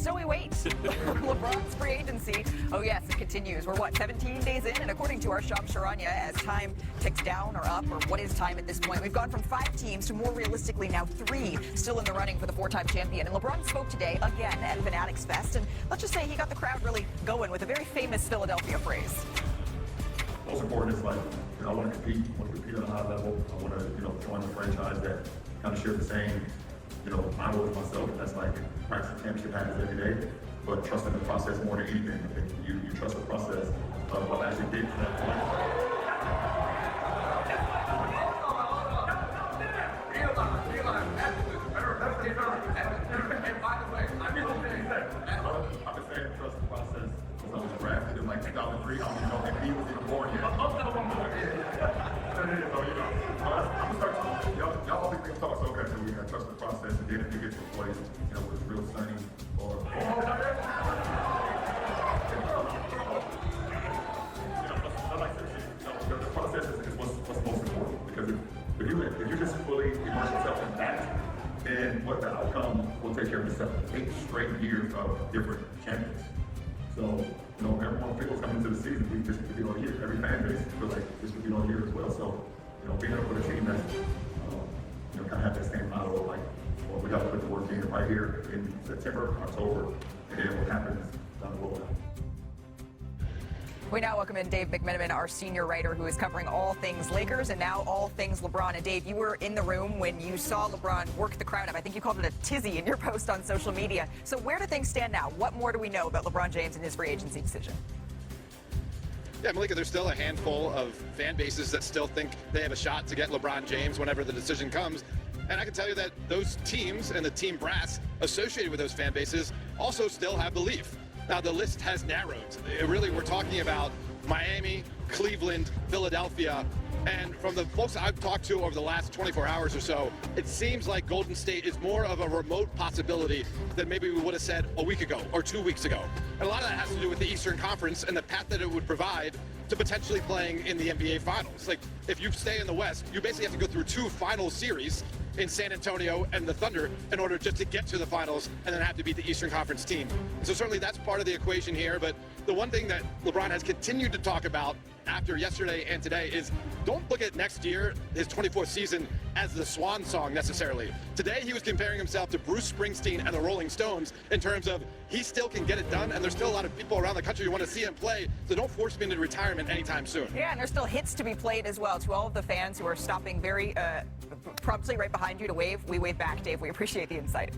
so we wait. LeBron's free agency. Oh, yes, it continues. We're, 17 days in? And according to our Sharpe, as time ticks down or up, or what is time at this point, we've gone from 5 teams to more realistically now 3 still in the running for the 4-time champion. And LeBron spoke today again at Fanatics Fest. And let's just say he got the crowd really going with a very famous Philadelphia phrase. Most important is I want to compete. I want to compete at a high level. I want to, join a franchise that kind of shares the same, model as myself. That's practicing championship habits every day, but trusting the process more than anything. I think you trust the process of what actually did to that point. I've been saying trust the process since I was drafted in 2003. I don't even know if he was even born yet. I'm gonna start talking. Y'all always think talk so good, so we gotta trust the process, and then if you get to a place, where it's real sunny or the process is what's most important, because if you just fully immerse yourself in that, then what the outcome will take care of itself. 8 straight years of different champions. So, everyone feels coming into the season, we just compete all year. Every fan base feels like this compete all year as well. So, being up with a team that's, kind of have that same model of well, we got to put the work in right here in September, October, and then what happens down the road. We now welcome in Dave McMenamin, our senior writer who is covering all things Lakers and now all things LeBron. And Dave, you were in the room when you saw LeBron work the crowd up. I think you called it a tizzy in your post on social media. So where do things stand now? What more do we know about LeBron James and his free agency decision? Yeah, Malika, there's still a handful of fan bases that still think they have a shot to get LeBron James whenever the decision comes. And I can tell you that those teams and the team brass associated with those fan bases also still have belief. Now, the list has narrowed. Really, we're talking about Miami, Cleveland, Philadelphia, and from the folks I've talked to over the last 24 hours or so, it seems like Golden State is more of a remote possibility than maybe we would have said a week ago or 2 weeks ago. And a lot of that has to do with the Eastern Conference and the path that it would provide to potentially playing in the NBA Finals. If you stay in the West, you basically have to go through 2 final series in San Antonio and the Thunder in order just to get to the finals and then have to beat the Eastern Conference team. So certainly that's part of the equation here, but the one thing that LeBron has continued to talk about after yesterday and today is don't look at next year, his 24th season, as the swan song necessarily. Today he was comparing himself to Bruce Springsteen and the Rolling Stones in terms of he still can get it done, and there's still a lot of people around the country who want to see him play, so don't force him into retirement anytime soon. Yeah, and there's still hits to be played as well. To all of the fans who are stopping very promptly right behind you to wave, we wave back, Dave. We appreciate the insight.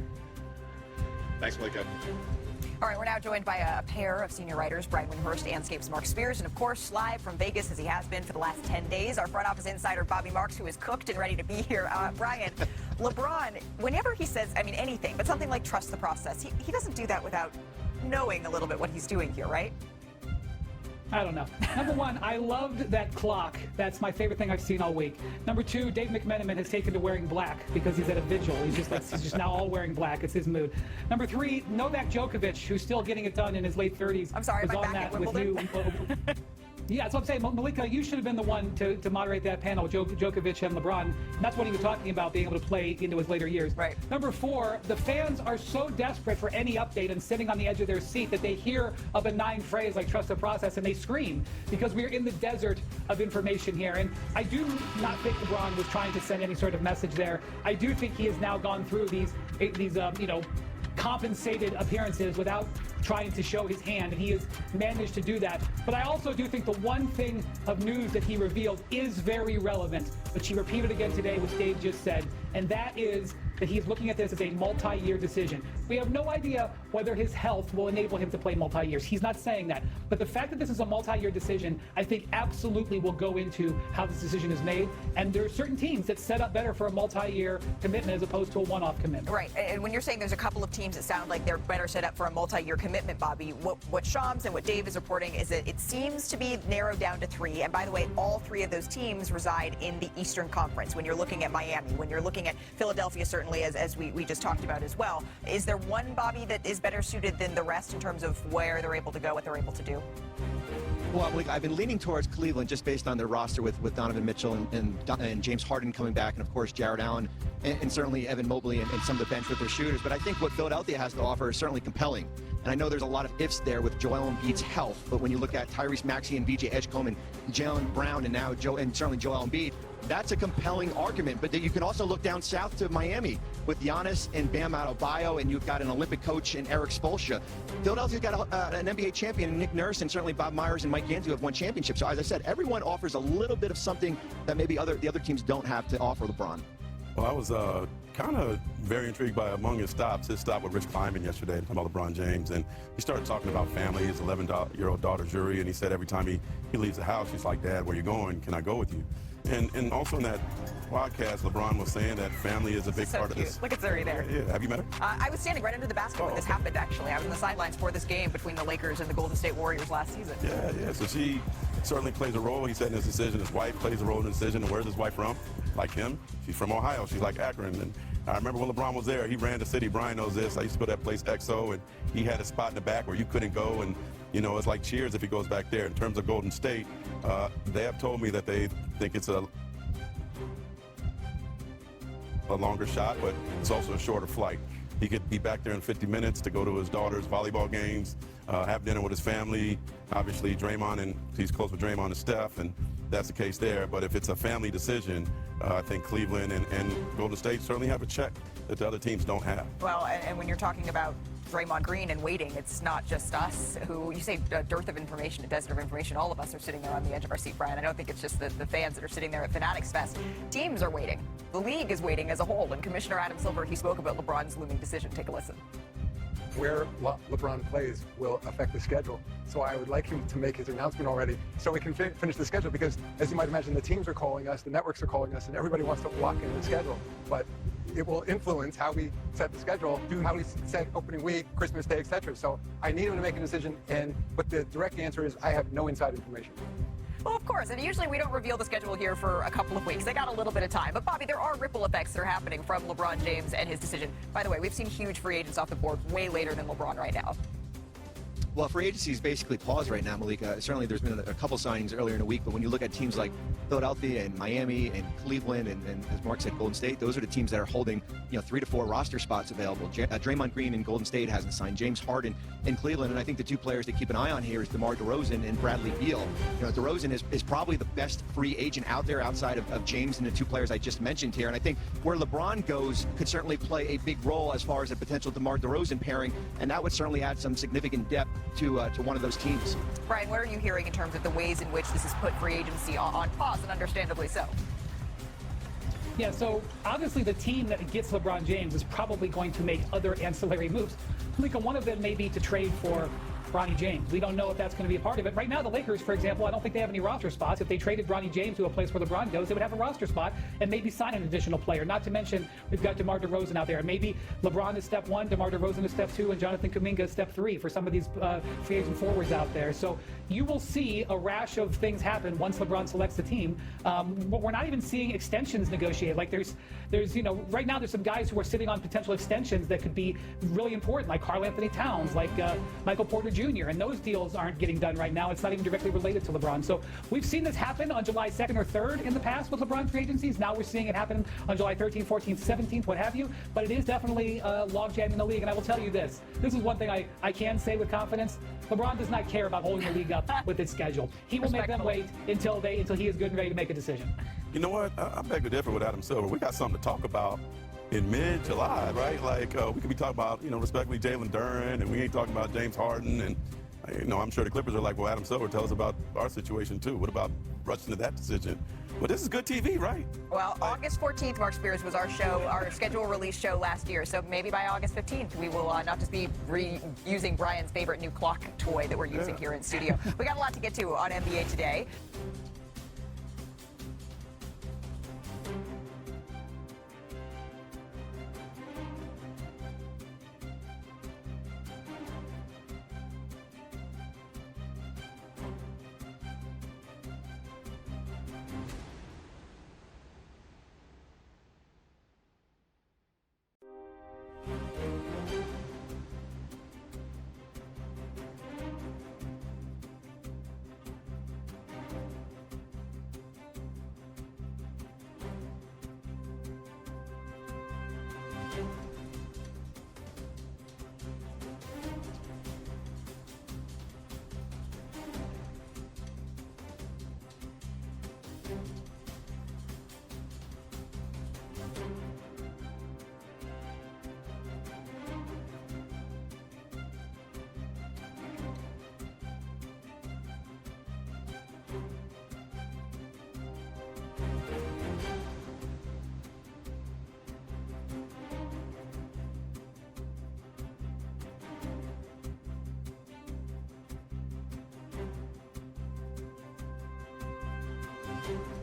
Thanks, Malika. All right, we're now joined by a pair of senior writers, Brian Windhorst and Scape's Mark Spears, and of course, live from Vegas, as he has been for the last 10 days, our front office insider, Bobby Marks, who is cooked and ready to be here. Brian, LeBron, whenever he says, anything, but something like trust the process, he doesn't do that without knowing a little bit what he's doing here, right? I don't know. Number one, I loved that clock. That's my favorite thing I've seen all week. Number two, Dave McMenamin has taken to wearing black because he's at a vigil. He's just now all wearing black. It's his mood. Number three, Novak Djokovic, who's still getting it done in his late 30s. I'm sorry, was am I on back that at with you. Yeah, that's what I'm saying. Malika, you should have been the one to moderate that panel with Djokovic and LeBron. And that's what he was talking about, being able to play into his later years. Right. Number four, the fans are so desperate for any update and sitting on the edge of their seat that they hear a benign phrase like trust the process and they scream because we're in the desert of information here. And I do not think LeBron was trying to send any sort of message there. I do think he has now gone through these compensated appearances without trying to show his hand, and he has managed to do that. But I also do think the one thing of news that he revealed is very relevant, which he repeated again today, which Dave just said, and that is that he's looking at this as a multi-year decision. We have no idea whether his health will enable him to play multi-years. He's not saying that. But the fact that this is a multi-year decision, I think absolutely will go into how this decision is made. And there are certain teams that set up better for a multi-year commitment as opposed to a one-off commitment. Right. And when you're saying there's a couple of teams that sound like they're better set up for a multi-year commitment, Bobby, what Shams and what Dave is reporting is that it seems to be narrowed down to 3. And by the way, all 3 of those teams reside in the Eastern Conference. When you're looking at Miami, when you're looking at Philadelphia, certainly, as we just talked about as well. Is there one, Bobby, that is better suited than the rest in terms of where they're able to go, what they're able to do? Well, I've been leaning towards Cleveland just based on their roster with Donovan Mitchell and James Harden coming back, and of course Jared Allen and certainly Evan Mobley and some of the bench with their shooters. But I think what Philadelphia has to offer is certainly compelling. And I know there's a lot of ifs there with Joel Embiid's health, but when you look at Tyrese Maxey and VJ Edgecombe and Jaylen Brown and now certainly Joel Embiid, that's a compelling argument. But you can also look down south to Miami with Giannis and Bam Adebayo, and you've got an Olympic coach in Eric Spoelstra. Philadelphia's got an NBA champion in Nick Nurse, and certainly Bob Myers and Mike Gantz have won championships. So as I said, everyone offers a little bit of something that maybe the other teams don't have to offer LeBron. Well, I was kind of very intrigued by among his stops. His stop with Rich Kleiman yesterday, talking about LeBron James, and he started talking about family, his 11-year-old daughter, Yuri, and he said every time he leaves the house, he's like, Dad, where you going? Can I go with you? And also in that podcast, LeBron was saying that family is a big part of this. Look, it's already there. Yeah, have you met her? I was standing right under the basket when this happened, actually. I was on the sidelines for this game between the Lakers and the Golden State Warriors last season. Yeah. So she certainly plays a role. He said in his decision, his wife plays a role in the decision. And where's his wife from? Like him, she's from Ohio. She's like Akron. And I remember when LeBron was there, he ran the city. Brian knows this. I used to go to that place, XO, and he had a spot in the back where you couldn't go. And, you know, it's like cheers if he goes back there. In terms of Golden State, they have told me that they think it's a longer shot, but it's also a shorter flight. He could be back there in 50 minutes to go to his daughter's volleyball games, have dinner with his family. Obviously, Draymond, and he's close with Draymond and Steph, and that's the case there. But if it's a family decision, I think Cleveland and Golden State certainly have a check that the other teams don't have. Well, and when you're talking about Draymond Green and waiting, it's not just us who, you say a dearth of information, a desert of information. All of us are sitting there on the edge of our seat, Brian. I don't think it's just the fans that are sitting there at Fanatics Fest. Teams are waiting. The league is waiting as a whole. And Commissioner Adam Silver, he spoke about LeBron's looming decision. Take a listen. Where LeBron plays will affect the schedule. So I would like him to make his announcement already so we can finish the schedule, because as you might imagine, the teams are calling us, the networks are calling us, and everybody wants to lock in the schedule. But it will influence how we set the schedule, how we set opening week, Christmas Day, etc. So I need him to make a decision, but the direct answer is I have no inside information. Well, of course, and usually we don't reveal the schedule here for a couple of weeks. They got a little bit of time. But, Bobby, there are ripple effects that are happening from LeBron James and his decision. By the way, we've seen huge free agents off the board way later than LeBron right now. Well, free agency is basically paused right now, Malika. Certainly there's been a couple signings earlier in the week, but when you look at teams like Philadelphia and Miami and Cleveland and as Mark said, Golden State, those are the teams that are holding 3 to 4 roster spots available. Draymond Green in Golden State hasn't signed. James Harden in Cleveland, and I think the two players to keep an eye on here is DeMar DeRozan and Bradley Beal. DeRozan is probably the best free agent out there outside of James and the two players I just mentioned here, and I think where LeBron goes could certainly play a big role as far as a potential DeMar DeRozan pairing, and that would certainly add some significant depth to one of those teams. Brian, what are you hearing in terms of the ways in which this has put free agency on pause, and understandably so? Yeah, so obviously the team that gets LeBron James is probably going to make other ancillary moves. Malika, one of them may be to trade for Bronny James. We don't know if that's going to be a part of it. Right now, the Lakers, for example, I don't think they have any roster spots. If they traded Bronny James to a place where LeBron goes, they would have a roster spot and maybe sign an additional player. Not to mention, we've got DeMar DeRozan out there. Maybe LeBron is step 1, DeMar DeRozan is step 2, and Jonathan Kuminga is step 3 for some of these free agent forwards out there. So you will see a rash of things happen once LeBron selects the team. We're not even seeing extensions negotiated. Like there's right now there's some guys who are sitting on potential extensions that could be really important, like Karl Anthony Towns, like Michael Porter Jr., and those deals aren't getting done right now. It's not even directly related to LeBron. So we've seen this happen on July 2nd or 3rd in the past with LeBron free agencies. Now we're seeing it happen on July 13th, 14th, 17th, what have you. But it is definitely logjam in the league. And I will tell you this. This is one thing I can say with confidence. LeBron does not care about holding the league up with its schedule. He will make them wait until he is good and ready to make a decision. You know what? I beg to differ with Adam Silver. We got something to talk about in mid-July, right? Like, we could be talking about, respectively, Jalen Duren, and we ain't talking about James Harden. And, I'm sure the Clippers are like, well, Adam Silver, tell us about our situation, too. What about rushing to that decision? But this is good TV, right? Well, August 14th, Mark Spears, was our show, our schedule release show last year. So maybe by August 15th, we will not just be reusing Brian's favorite new clock toy that we're using here in studio. We got a lot to get to on NBA Today. you.